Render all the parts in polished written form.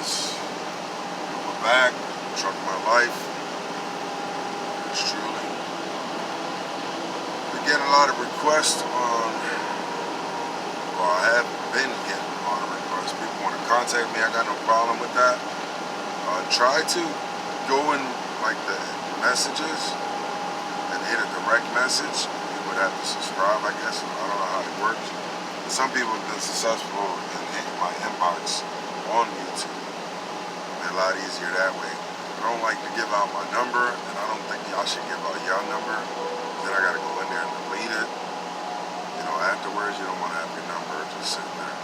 guys. We're back. Truck my life. It's truly. We get a lot of requests on. Well, I have been getting a lot of requests. People want to contact me. I got no problem with that. Try to go in like the messages and hit a direct message. You would have to subscribe, I guess. I don't know how it works. But some people have been successful in hitting my inbox on YouTube. It's a lot easier that way. I don't like to give out my number, and I don't think y'all should give out your number. Then I gotta go in there and delete it. You know, afterwards you don't want to have your number just sitting there.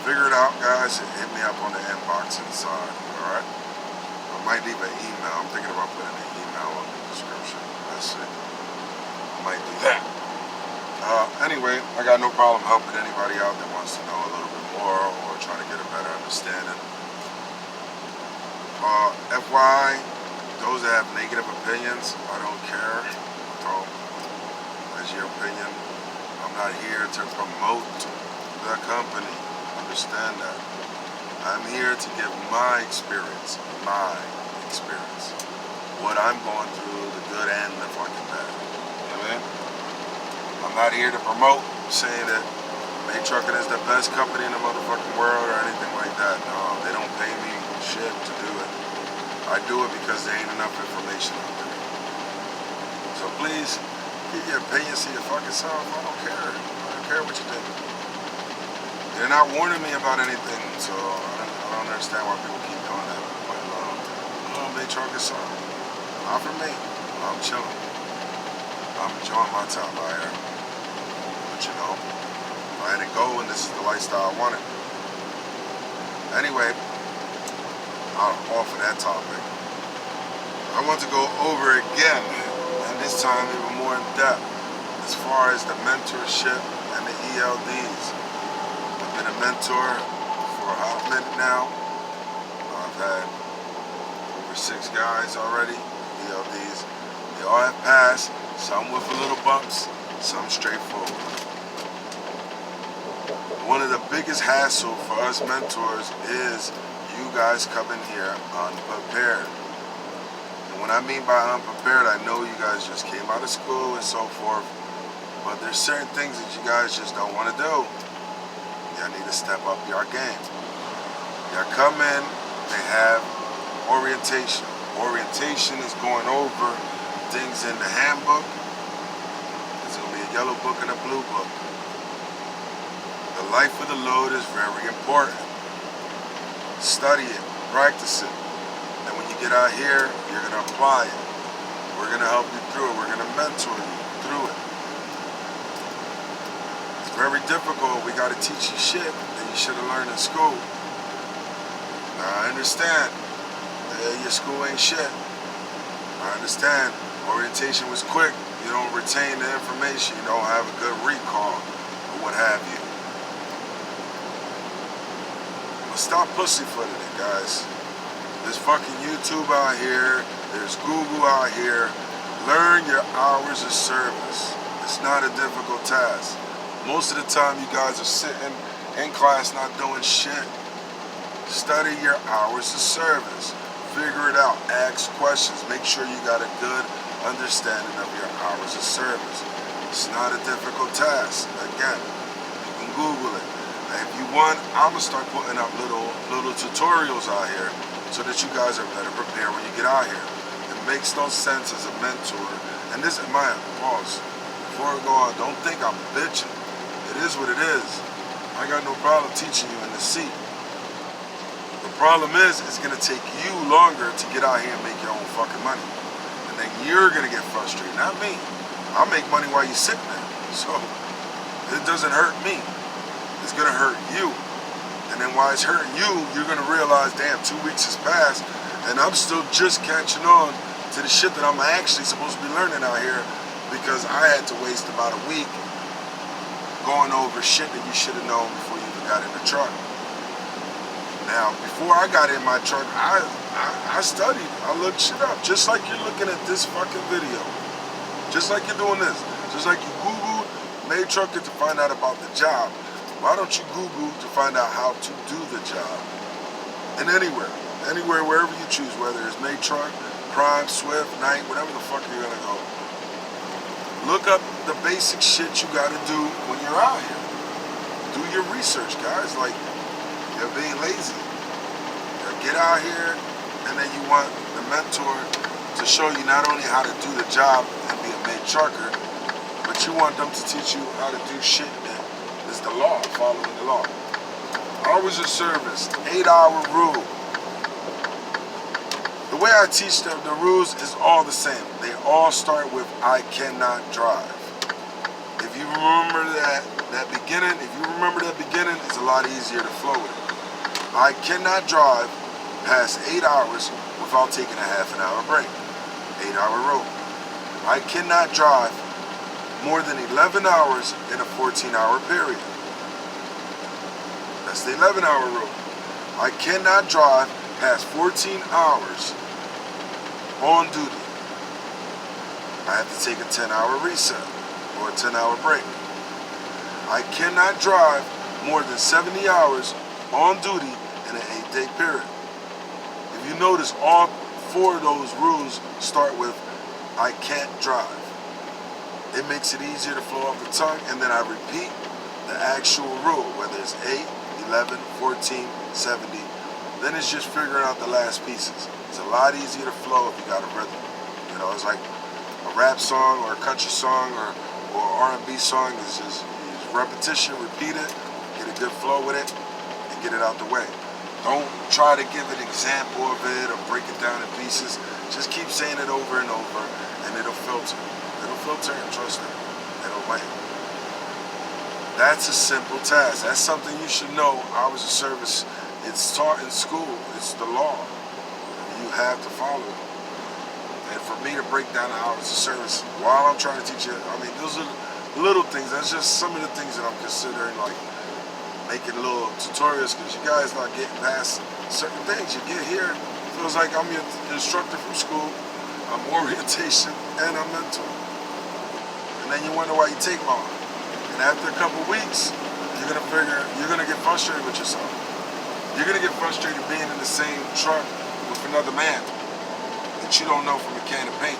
Figure it out, guys, and hit me up on the inbox inside, alright? I might leave an email. I'm thinking about putting an email on the description. That's it. I might do that. Anyway, I got no problem helping anybody out that wants to know a little bit more or trying to get a better understanding. FYI, those that have negative opinions, I don't care. That's your opinion. I'm not here to promote the company. Understand that. I'm here to give my experience. What I'm going through, the good and the fucking bad. You know what I mean? I'm not here to promote saying that May Trucking is the best company in the motherfucking world or anything like that. No, they don't pay me shit to do it. I do it because there ain't enough information out there. So please, get your opinion, see your fucking self. I don't care. I don't care what you think. They're not warning me about anything, so I don't understand why people keep doing that. But, May Trucking something. Not for me. I'm chilling. I'm enjoying my time out here. But you know, I had to go and this is the lifestyle I wanted. Anyway, off of that topic. I want to go over again, and this time even more in depth, as far as the mentorship and the ELDs. I've been a mentor for a hot minute now. I've had over 6 guys already, ELDs. They all have passed, some with a little bumps, some straightforward. One of the biggest hassle for us mentors is you guys coming here unprepared. And when I mean by unprepared, I know you guys just came out of school and so forth, but there's certain things that you guys just don't want to do. Y'all need to step up your game. Y'all come in, they have orientation. Orientation is going over things in the handbook. There's going to be a yellow book and a blue book. The life of the load is very important. Study it, practice it, and when you get out here, you're going to apply it. We're going to help you through it. We're going to mentor you through it. It's very difficult. We got to teach you shit that you should have learned in school. Now, I understand. Your school ain't shit. I understand. Orientation was quick. You don't retain the information. You don't have a good recall or what have you. Stop pussyfooting it, guys. There's fucking YouTube out here. There's Google out here. Learn your hours of service. It's not a difficult task. Most of the time, you guys are sitting in class not doing shit. Study your hours of service. Figure it out. Ask questions. Make sure you got a good understanding of your hours of service. It's not a difficult task. Again, you can Google it. If you want, I'm going to start putting up little tutorials out here so that you guys are better prepared when you get out here. It makes no sense as a mentor. And this is my pause. Before I go on, don't think I'm bitching. It is what it is. I got no problem teaching you in the seat. The problem is, it's going to take you longer to get out here and make your own fucking money. And then you're going to get frustrated, not me. I'll make money while you're sitting there. So, it doesn't hurt me. It's going to hurt you. And then while it's hurting you, you're going to realize, damn, 2 weeks has passed, and I'm still just catching on to the shit that I'm actually supposed to be learning out here because I had to waste about a week going over shit that you should have known before you even got in the truck. Now, before I got in my truck, I studied. I looked shit up, just like you're looking at this fucking video. Just like you're doing this. Just like you Googled May Trucking to find out about the job. Why don't you Google to find out how to do the job? And anywhere, wherever you choose, whether it's Maytruck, Prime, Swift, Night, whatever the fuck you're gonna go. Look up the basic shit you gotta do when you're out here. Do your research, guys. Like, you're being lazy. Get out here, and then you want the mentor to show you not only how to do the job and be a Maytrucker, but you want them to teach you how to do shit that is the law, following the law. Hours of service, 8-hour rule. The way I teach them, the rules is all the same. They all start with I cannot drive. If you remember that beginning, it's a lot easier to flow with it. I cannot drive past 8 hours without taking a half an hour break. 8-hour rule. I cannot drive more than 11 hours in a 14-hour period. That's the 11-hour rule. I cannot drive past 14 hours on duty. I have to take a 10-hour reset or a 10-hour break. I cannot drive more than 70 hours on duty in an 8-day period. If you notice, all 4 of those rules start with I can't drive. It makes it easier to flow off the tongue, and then I repeat the actual rule, whether it's 8, 11, 14, 70. Then it's just figuring out the last pieces. It's a lot easier to flow if you got a rhythm. You know, it's like a rap song or a country song or R&B song. It's just repetition, repeat it, get a good flow with it, and get it out the way. Don't try to give an example of it or break it down in pieces. Just keep saying it over and over, and it'll filter. It'll filter, and trust it. It'll land. That's a simple task. That's something you should know. Hours of service, it's taught in school. It's the law. You have to follow it. And for me to break down the hours of service while I'm trying to teach you, I mean, those are little things. That's just some of the things that I'm considering, like making little tutorials, because you guys not getting past certain things. You get here, it feels like I'm your instructor from school. I'm orientation and I'm mentor. And then you wonder why you take long. And after a couple weeks, you're gonna get frustrated with yourself. You're gonna get frustrated being in the same truck with another man that you don't know from a can of paint.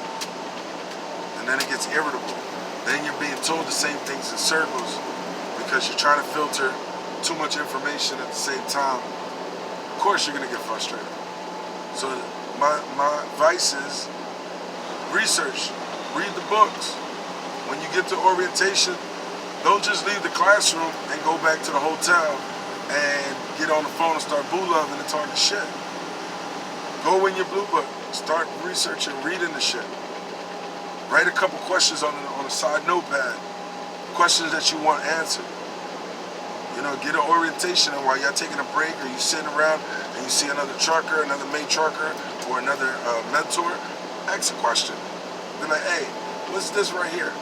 And then it gets irritable. Then you're being told the same things in circles because you're trying to filter too much information at the same time. Of course you're gonna get frustrated. So my advice is research, read the books. When you get to orientation, don't just leave the classroom and go back to the hotel and get on the phone and start boo-loving and talking shit. Go in your blue book, start researching, reading the shit. Write a couple questions on a side notepad, questions that you want answered. You know, get an orientation, and while you're taking a break or you're sitting around and you see another trucker, another Maytrucker, or another mentor, ask a question. Be like, hey, what's this right here?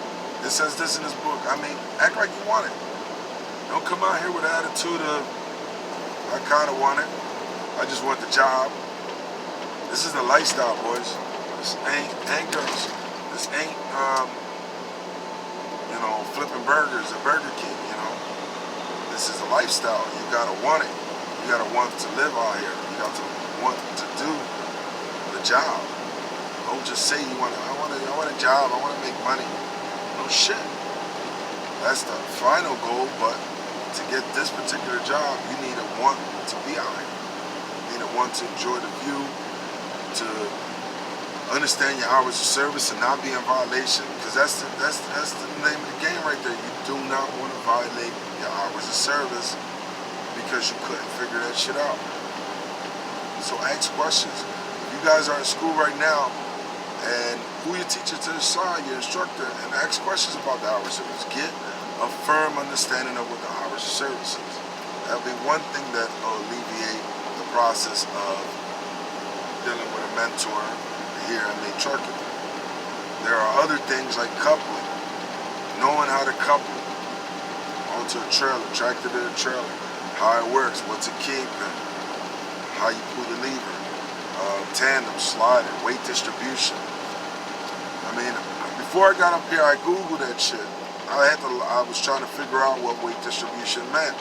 It says this in this book. I mean, act like you want it. Don't come out here with an attitude of, I kind of want it. I just want the job. This is the lifestyle, boys. This ain't girls. This ain't, flipping burgers at Burger King, you know. This is a lifestyle. You gotta want it. You gotta want to live out here. You got to want to do the job. Don't just say you want it. I want a job. I want to make money. No shit. That's the final goal, but to get this particular job, you need a want to be out here. You need a want to enjoy the view, to understand your hours of service and not be in violation, because that's the name of the game right there. You do not want to violate your hours of service because you couldn't figure that shit out. So ask questions. If you guys are in school right now, and who your teacher to the side, your instructor, and ask questions about the hours of service. Get a firm understanding of what the hours of service is. That'll be one thing that will alleviate the process of dealing with a mentor here in Maytrucking. There are other things like coupling, knowing how to couple onto a trailer, tractor to a trailer, how it works, what's a kingpin, how you pull the lever, tandem, slider, weight distribution. I mean, before I got up here, I Googled that shit. I was trying to figure out what weight distribution meant.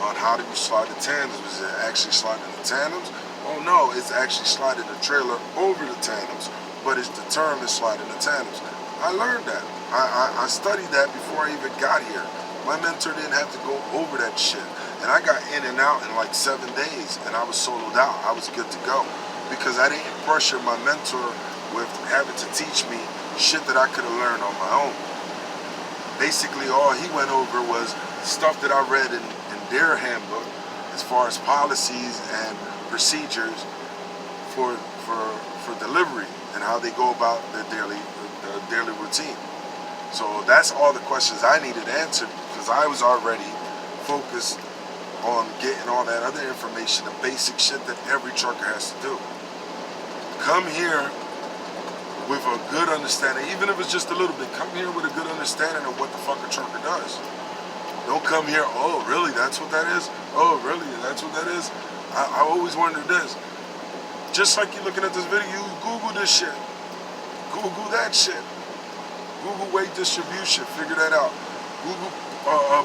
On how do you slide the tandems? Is it actually sliding the tandems? Oh no, it's actually sliding the trailer over the tandems, but it's the term is sliding the tandems. I learned that. I studied that before I even got here. My mentor didn't have to go over that shit. And I got in and out in like 7 days, and I was soloed out. I was good to go because I didn't pressure my mentor with having to teach me shit that I could have learned on my own. Basically, all he went over was stuff that I read in their handbook as far as policies and procedures for delivery and how they go about their daily routine. So that's all the questions I needed answered because I was already focused on getting all that other information, the basic shit that every trucker has to do. Come here with a good understanding, even if it's just a little bit, come here with a good understanding of what the fuck a trucker does. Don't come here, oh really, that's what that is? Oh really, that's what that is? I always wondered this. Just like you're looking at this video, you Google this shit. Google that shit. Google weight distribution, figure that out. Google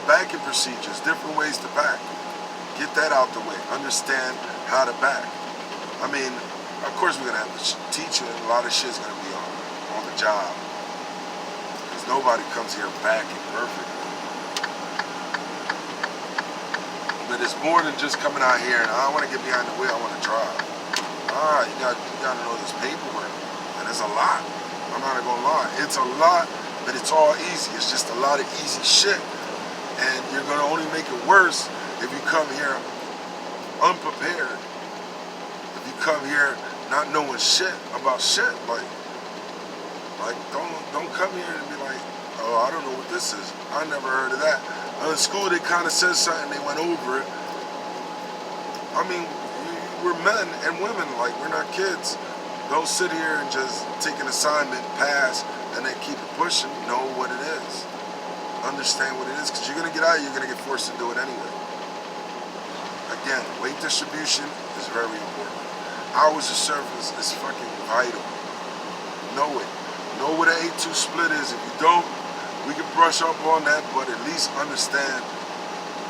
backing procedures, different ways to back. Get that out the way. Understand how to back. I mean, of course we're gonna have to teach you, and a lot of shit's gonna be on the job. Because nobody comes here backing perfectly. But it's more than just coming out here and I want to get behind the wheel, I want to drive. You gotta know this paperwork. And it's a lot. I'm not gonna lie. It's a lot, but it's all easy. It's just a lot of easy shit. And you're gonna only make it worse if you come here unprepared. If you come here not knowing shit about shit, like don't come here and be like, oh, I don't know what this is. I never heard of that. In school, they kind of said something, they went over it. I mean, we're men and women, like, we're not kids. Don't sit here and just take an assignment, pass, and then keep it pushing. Know what it is. Understand what it is, because you're going to get out, you're going to get forced to do it anyway. Again, weight distribution is very important. Hours of service is fucking vital. Know it. Know what an 8-2 split is. If you don't, we can brush up on that, but at least understand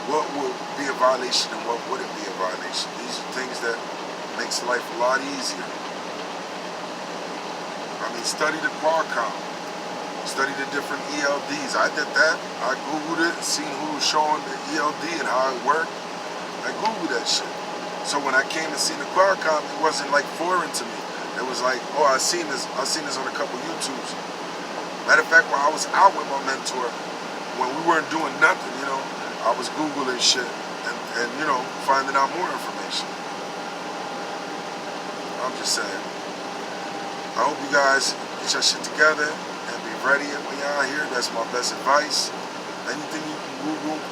what would be a violation and what wouldn't be a violation. These are things that makes life a lot easier. I mean, study the Qualcomm. Study the different ELDs. I did that. I Googled it, seen who was showing the ELD and how it worked. I Googled that shit. So when I came and seen the Qualcomm, it wasn't like foreign to me. It was like, oh, I seen this on a couple YouTubes. Matter of fact, while I was out with my mentor, when we weren't doing nothing, you know, I was Googling shit and you know, finding out more information. I'm just saying. I hope you guys get your shit together and be ready when you're out here. That's my best advice. Anything you can Google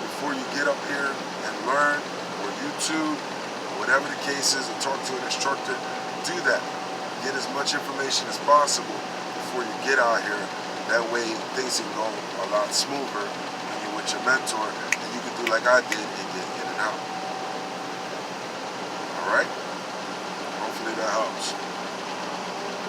before you get up here and learn, or YouTube, or whatever the case is, and talk to an instructor, do that. Get as much information as possible before you get out here. That way things can go a lot smoother when you're with your mentor, and you can do like I did and get in and out. Alright? Hopefully that helps.